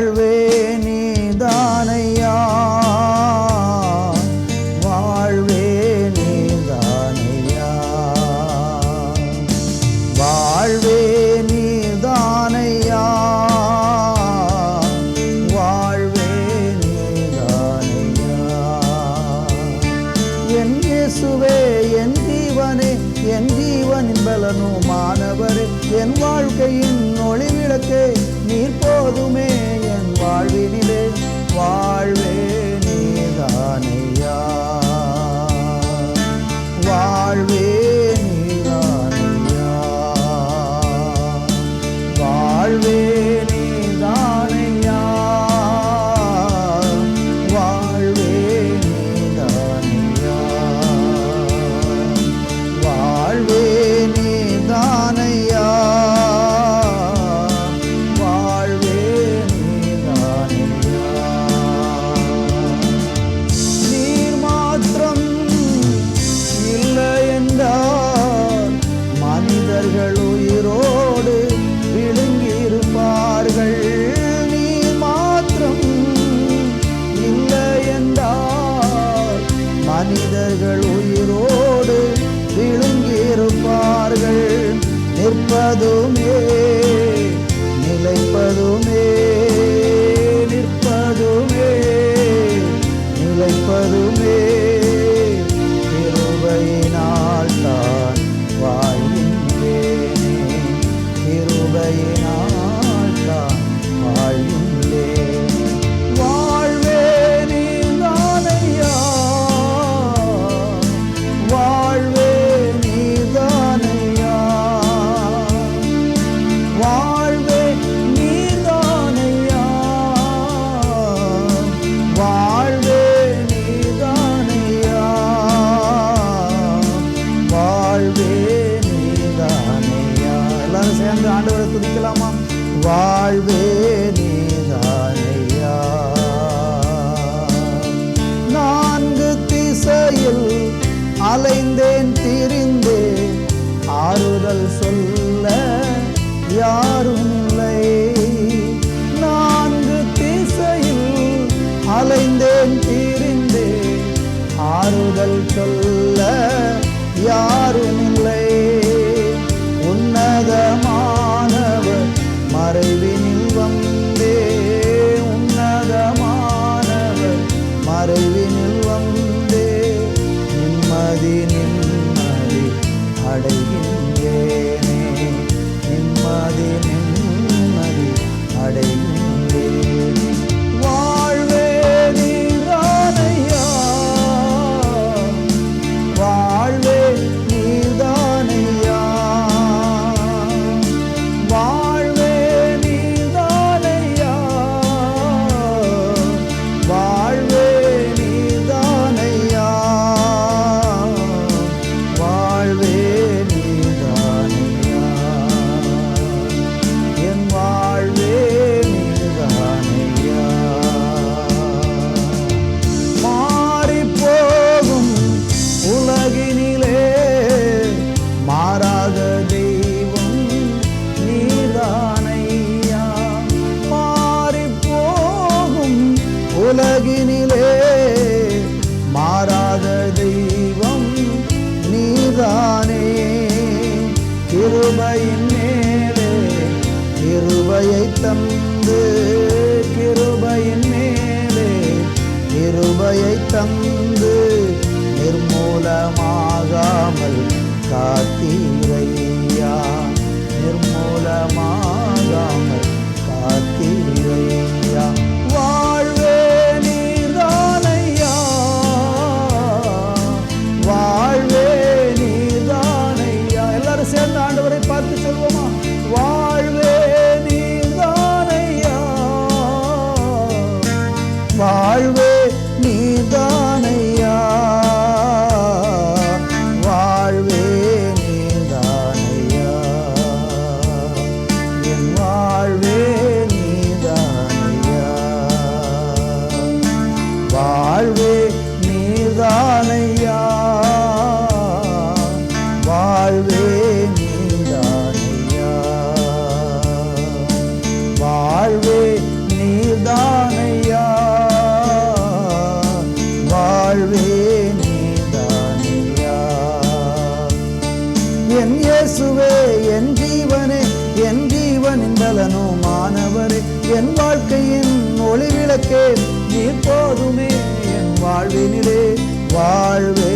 வாழ்வே நீதானையா, வாழ்வே நீதானையா, வாழ்வே நீதானையா, வாழ்வே நீதானையா. என் இயேசுவே என் ஜீவனே, என் ஜீவனின் பலனுமானவரே, என் வாழ்க்கையின் ஒளிவிளக்கே, நீர் போதுமே என் வாழ்வினிலே, வாழ்வே நீதானையா, வாழ்வே நீதானையா, வாழ்வே நீதானையா, வாழ்வே நீதானையா, வாழ்வே நீதானையா, வாழ்வே நீதானையா. நீர் மாத்திரம் இல்லை என்றால் மனிதர்கள் உயிரோடு விழுங்கியிருப்பார்கள். நீர் மாத்திரம் இல்லை என்றால் மனிதர்கள் உயிரோடு விழுங்கியிருப்பார்கள். நிற்பதுமே நிலைப்பதுமே, நிற்பதுமே நிலைப்பதுமே கிருபையினால் தான் வாழ்கின்றேனே, கிருபையினால் தான் வாழ்கின்றேனே. வாழ்வே நீதானையா, வாழ்வே நீதானையா, வாழ்வே நீதானையா, வாழ்வே நீதானையா, வாழ்வே நீதானையா. எல்லாரும் சேர்ந்து ஆண்டவரை துதிக்கலாமா? வாழ்வே நீதானையா. நான்கு திசையில் அலைந்தேன் திரிந்தேன், ஆறுதல் சொல்ல யாரும் இல்லை. நான்கு திசையில் அலைந்தேன் திரிந்தேன், ஆறுதல் சொல்ல யாரும் இல்லை. உன்னதமானவர் மறைவினில் வந்தே, உன்னதமானவர் மறைவினில் வந்தே, நிம்மதி நிம்மதி அடைகின்றேனே, நிம்மதி நிம்மதி அடைகின்றேனே. வாழ்வே நீதானையா, வாழ்வே நீதானையா, வாழ்வே நீதானையா, வாழ்வே நீதானையா, வாழ்வே நீதானையா, என் வாழ்வே நீதானையா. மாறிப்போகும் உலகினிலே மாறாத தெய்வம் நீதானையா, மாறிப்போகும் உலகினிலே மாறாத தெய்வம் நீதானே. கிருபையின் மேலே கிருபையை தந்து, கிருபையின் மேலே கிருபையை தந்து, நிர்மூலமாகாமல் காத்தீரையா, நிர்மூலமாகாமல் காத்தீரையா. வாழ்வே நீதானையா, வாழ்வே நீதானையா. எல்லாரும் சேர்ந்து ஆண்டவரை பார்த்து சொல்வோமா? வாழ்வே நீதானையா, வாழ்வே நீதானையா, வாழ்வே நீதானையா. என் வாழ்க்கையின் ஒளி விளக்கே, நீ போதுமே என் வாழ்வினிலே. வாழ்வே